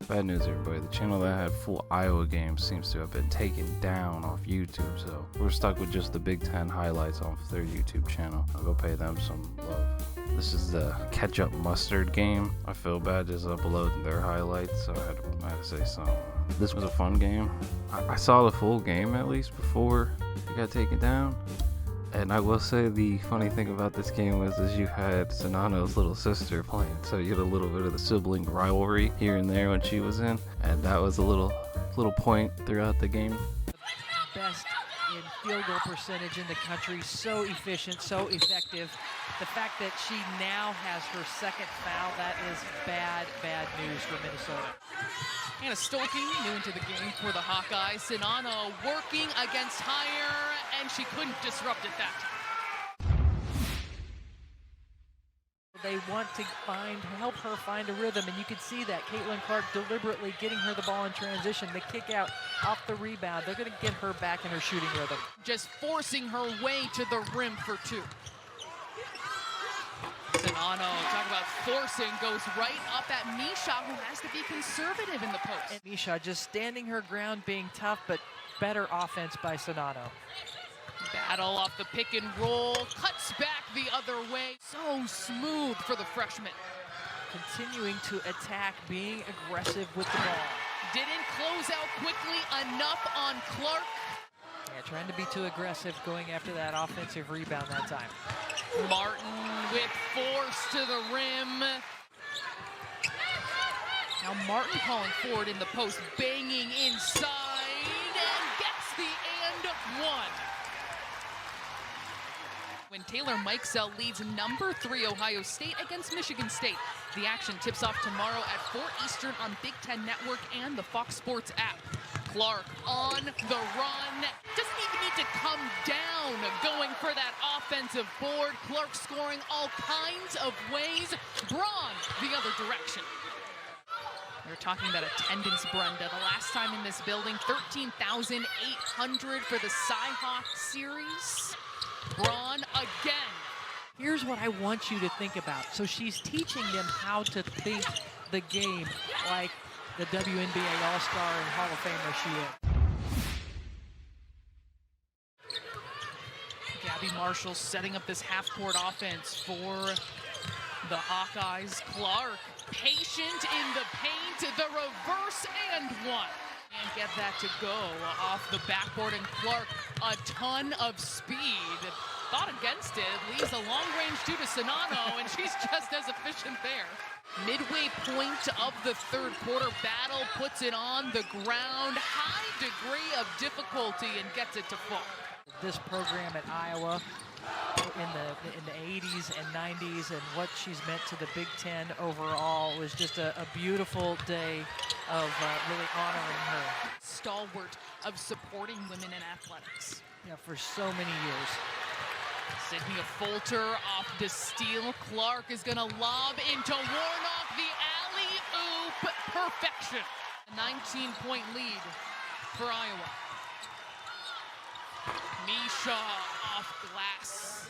Bad news, everybody. The channel that had full Iowa games seems to have been taken down off YouTube, so we're stuck with just the Big Ten highlights off their YouTube channel. I'll go pay them some love. This is the ketchup mustard game. I feel bad just uploading their highlights, so I had to say something. This was a fun game. I saw the full game at least before it got taken down. And I will say the funny thing about this game was you had Sonano's little sister playing, so you had a little bit of the sibling rivalry here and there when she was in, and that was a little point throughout the game. Best in field goal percentage in the country, so efficient, so effective. The fact that she now has her second foul, that is bad news for Minnesota. Anna Stolke new into the game for the Hawkeyes. Sonano working against Hire, and she couldn't disrupt it that time. They want to help her find a rhythm, and you can see that. Caitlin Clark deliberately getting her the ball in transition. The kick out off the rebound. They're going to get her back in her shooting rhythm. Just forcing her way to the rim for two. Sonano, talk about forcing, goes right up at Misha, who has to be conservative in the post. And Misha just standing her ground, being tough, but better offense by Sonano. Battle off the pick and roll, cuts back the other way. So smooth for the freshman. Continuing to attack, being aggressive with the ball. Didn't close out quickly enough on Clark. Yeah, trying to be too aggressive, going after that offensive rebound that time. Martin with force to the rim. Now Martin calling forward in the post, banging inside, and gets the and one. When Taylor Mikesell leads number 3 Ohio State against Michigan State. The action tips off tomorrow at 4 Eastern on Big Ten Network and the Fox Sports app. Clark on the run, doesn't even need to come down, going for that offensive board. Clark scoring all kinds of ways. Braun the other direction. We're talking about attendance, Brenda. The last time in this building, 13,800 for the Cy-Hawk series. Braun again. Here's what I want you to think about. So she's teaching them how to think the game like the WNBA All-Star and Hall of Famer she is. Gabby Marshall setting up this half-court offense for the Hawkeyes. Clark patient in the paint, the reverse and one. And get that to go off the backboard, and Clark a ton of speed. Thought against it, leaves a long range to Sonano, and she's just as efficient there. Midway point of the third quarter, Battle puts it on the ground. High degree of difficulty and gets it to fall. This program at Iowa in the 80s and 90s, and what she's meant to the Big Ten overall, was just a beautiful day of really honoring her. Stalwart of supporting women in athletics. Yeah, for so many years. Sydney Folter off the steal. Clark is going to lob into Warnock, the alley-oop perfection. A 19-point lead for Iowa. Misha off glass.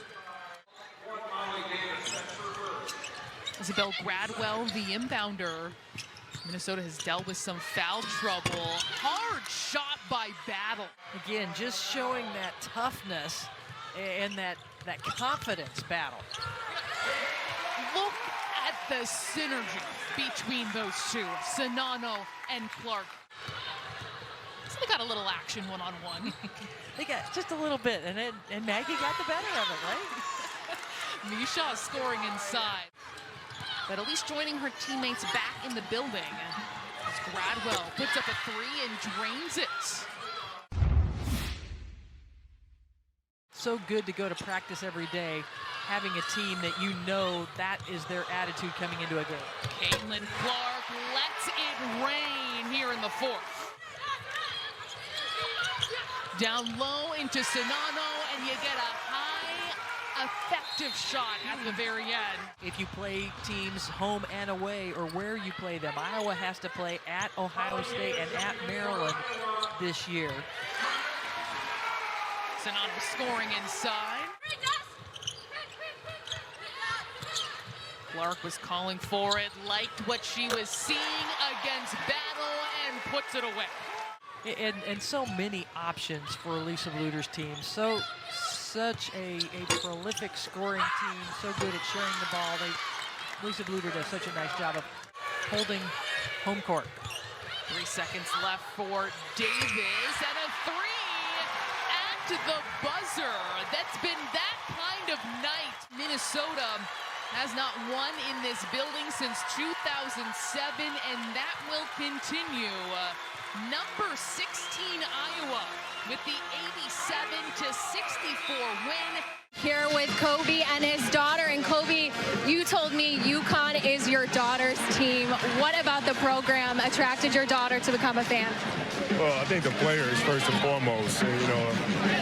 Isabel Gradwell, the inbounder. Minnesota has dealt with some foul trouble. Hard shot by Battle. Again, just showing that toughness and that confidence, Battle. Look at the synergy between those two, Sonano and Clark. So they got a little action one-on-one. They got just a little bit, and Maggie got the better of it, right? Misha scoring inside, but at least joining her teammates back in the building. As Gradwell puts up a 3 and drains it. So good to go to practice every day, having a team that you know that is their attitude coming into a game. Caitlin Clark lets it rain here in the fourth. Down low into Sonano, and you get a high, effective shot at the very end. If you play teams home and away, or where you play them, Iowa has to play at Ohio State and at Maryland this year. Sonano scoring inside. Clark was calling for it, liked what she was seeing against Battle. puts it away. And so many options for Lisa Bluder's team. Such a prolific scoring team, so good at sharing the ball. Lisa Bluder does such a nice job of holding home court. 3 seconds left for Davis, and a three at the buzzer. That's been that kind of night. Minnesota has not won in this building since 2007, and that will continue. Number 16 Iowa with the 87-64 win. Here with Kobe and his daughter. And Kobe, you told me UConn is your daughter's team. What about the program attracted your daughter to become a fan? Well, I think the players first and foremost, and, you know,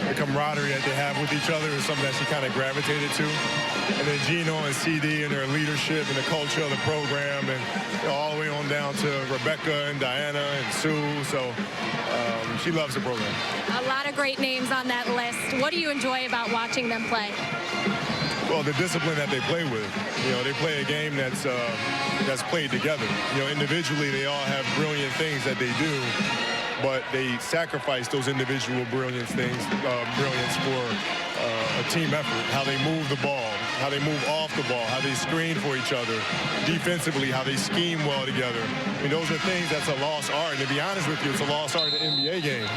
the camaraderie that they have with each other is something that she kind of gravitated to. And then Gino and CD and their leadership and the culture of the program, and you know, all the way on down to Rebecca and Diana and Sue. So she loves the program. A lot of great names on that list. What do you enjoy about watching them play? Well, the discipline that they play with. You know, they play a game that's played together. You know, individually they all have brilliant things that they do, but they sacrifice those individual brilliance for a team effort. How they move the ball, how they move off the ball, how they screen for each other, defensively, how they scheme well together. I mean, those are things that's a lost art. And to be honest with you, it's a lost art in the NBA game.